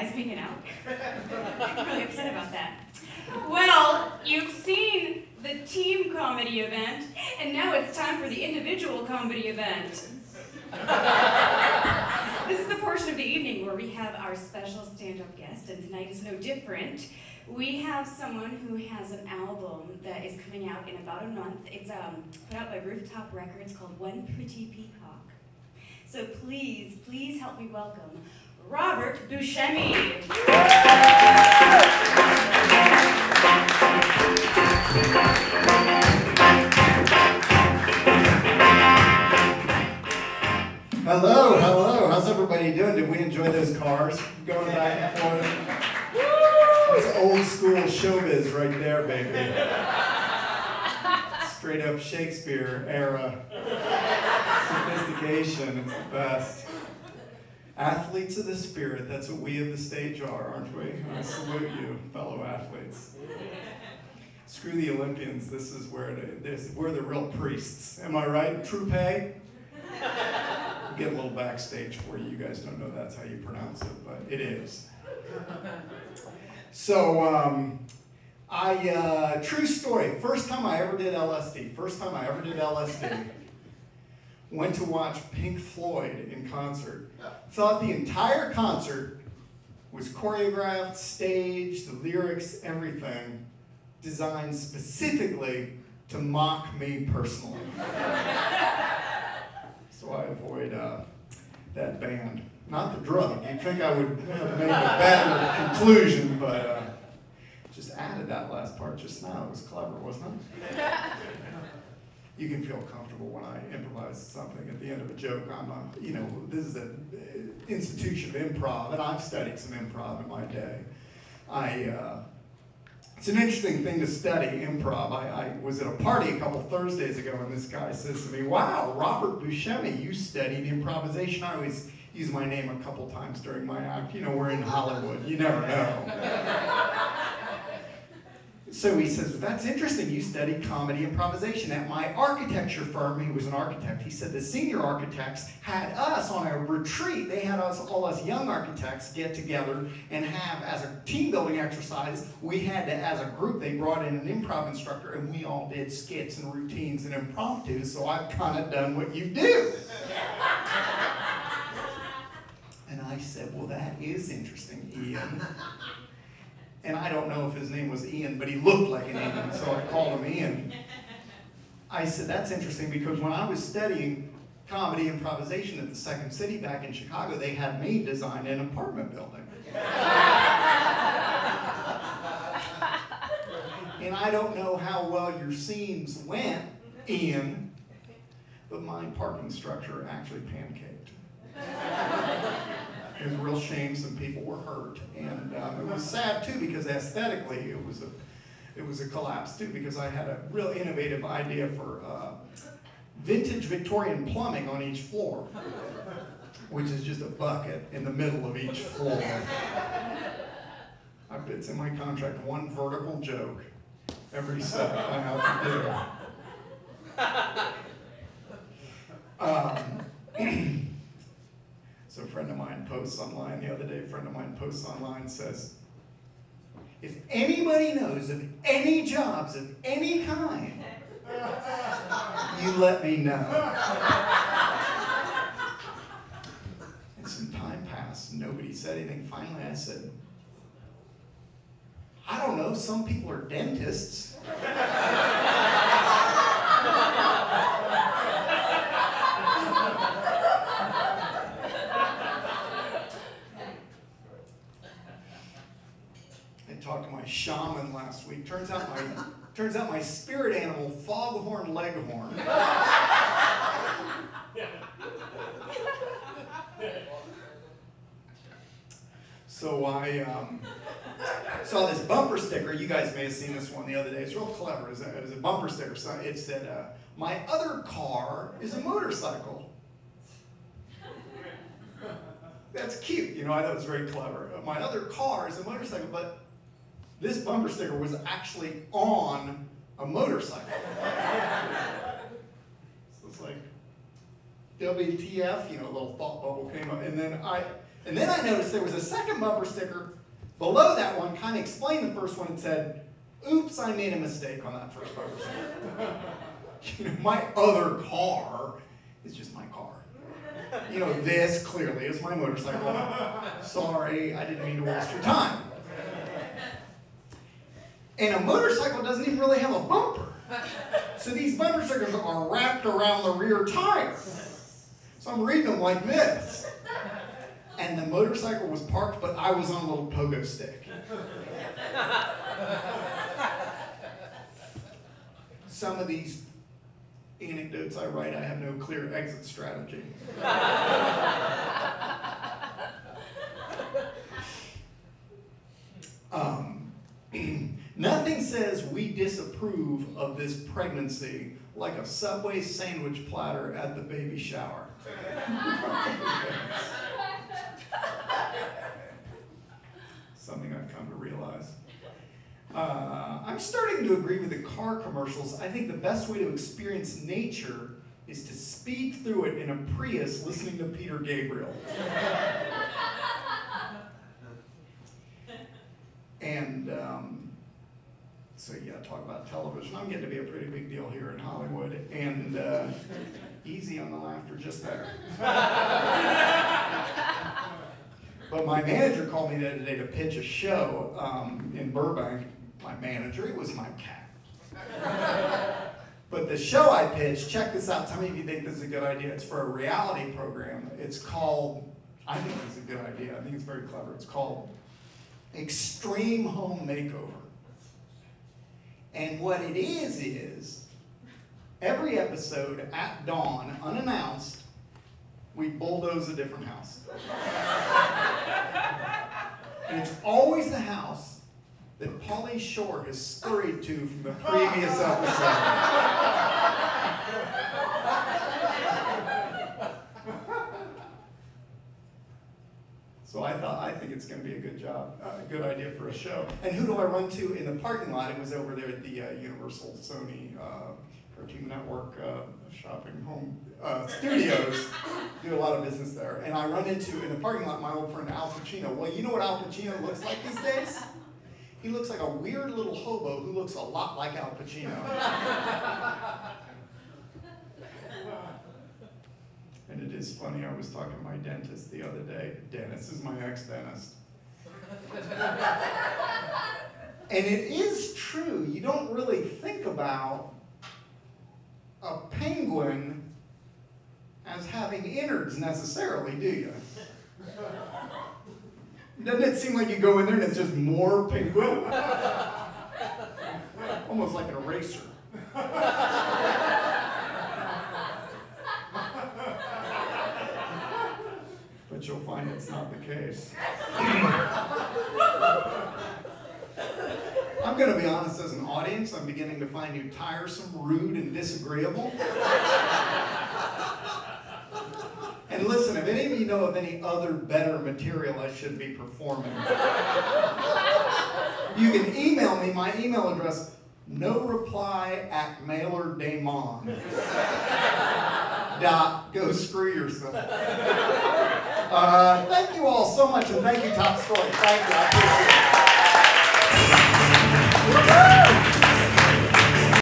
guys hanging out. I'm really upset about that. Well, you've seen the team comedy event, and now it's time for the individual comedy event. This is the portion of the evening where we have our special stand-up guest, and tonight is no different. We have someone who has an album that is coming out in about a month. It's put out by Rooftop Records called One Pretty Peacock. So please help me welcome Robert Buscemi. Hello. How's everybody doing? Did we enjoy those cars going back and forth? That's old school showbiz right there, baby. Straight up Shakespeare era. Sophistication, it's the best. Athletes of the spirit, that's what we of the stage are, aren't we? I salute you, fellow athletes. Screw the Olympians, this is where we're the real priests. Am I right? True pay? I'll get a little backstage for you. You guys don't know that's how you pronounce it, but it is. So, true story. First time I ever did LSD. Went to watch Pink Floyd in concert. Thought the entire concert was choreographed, staged, the lyrics, everything, designed specifically to mock me personally. So I avoid that band. Not the drug. You'd think I would have made a better conclusion, but just added that last part just now. It was clever, wasn't it? You can feel comfortable when I improvise something at the end of a joke. This is an institution of improv, and I've studied some improv in my day. It's an interesting thing to study, improv. I was at a party a couple Thursdays ago, and this guy says to me, "Wow, Robert Buscemi, you studied improvisation." I always use my name a couple times during my act. You know, we're in Hollywood. You never know. So he says, "That's interesting. You studied comedy improvisation at my architecture firm." He was an architect. He said the senior architects had us on a retreat. They had all us young architects get together and have, as a team building exercise, we had to, as a group, they brought in an improv instructor, and we all did skits and routines and impromptu. So I've kind of done what you do. And I said, "Well, that is interesting, Ian." And I don't know if his name was Ian, but he looked like an Ian, so I called him Ian. I said, "That's interesting because when I was studying comedy improvisation at the Second City back in Chicago, they had me design an apartment building." And I don't know how well your scenes went, Ian, but my parking structure actually pancaked. It was a real shame. Some people were hurt, and it was sad too because aesthetically it was a collapse too because I had a real innovative idea for vintage Victorian plumbing on each floor, which is just a bucket in the middle of each floor. It's in my contract, one vertical joke every set I have to do. So a friend of mine posts online the other day, says, "If anybody knows of any jobs of any kind, you let me know." And some time passed, nobody said anything. Finally I said, "I don't know, some people are dentists." Talked to my shaman last week. Turns out my spirit animal, foghorn leghorn. So I saw this bumper sticker. You guys may have seen this one the other day. It's real clever. It was a bumper sticker. So it said, "My other car is a motorcycle." That's cute. You know, I thought it was very clever. My other car is a motorcycle, but this bumper sticker was actually on a motorcycle. So it's like, WTF, you know, a little thought bubble came up. And then And then I noticed there was a second bumper sticker below that one, kind of explained the first one and said, oops, I made a mistake on that first bumper sticker. You know, my other car is just my car. You know, this clearly is my motorcycle. Sorry, I didn't mean to waste your time. And a motorcycle doesn't even really have a bumper. So these bumper stickers are wrapped around the rear tire. So I'm reading them like this. And the motorcycle was parked, but I was on a little pogo stick. Some of these anecdotes I write, I have no clear exit strategy. Nothing says we disapprove of this pregnancy like a Subway sandwich platter at the baby shower. Something I've come to realize. I'm starting to agree with the car commercials. I think the best way to experience nature is to speed through it in a Prius listening to Peter Gabriel. And so yeah, talk about television. I'm getting to be a pretty big deal here in Hollywood. And easy on the laughter just there. But my manager called me the other day to pitch a show in Burbank. My manager, it was my cat. But the show I pitched, check this out, tell me if you think this is a good idea. It's for a reality program. It's called, I think it's a good idea, I think it's very clever. It's called Extreme Home Makeover. And what it is every episode at dawn, unannounced, we bulldoze a different house. And it's always the house that Pauly Shore has scurried to from the previous episode. So I think it's going to be a good job, a good idea for a show. And who do I run to in the parking lot? It was over there at the Universal Sony Cartoon Network shopping home studios. Do a lot of business there. And I run into, in the parking lot, my old friend Al Pacino. Well, you know what Al Pacino looks like these days? He looks like a weird little hobo who looks a lot like Al Pacino. And it is funny, I was talking to my dentist the other day. Dennis is my ex-dentist. And it is true, you don't really think about a penguin as having innards necessarily, do you? Doesn't it seem like you go in there and it's just more penguin? Almost like an eraser. But you'll find it's not the case. I'm going to be honest, as an audience, I'm beginning to find you tiresome, rude, and disagreeable. And listen, if any of you know of any other better material I should be performing, you can email me. My email address, noreply@mailerdemon. Go screw yourself. Thank you all so much, and thank you, Top Story. Thank you. I appreciate it.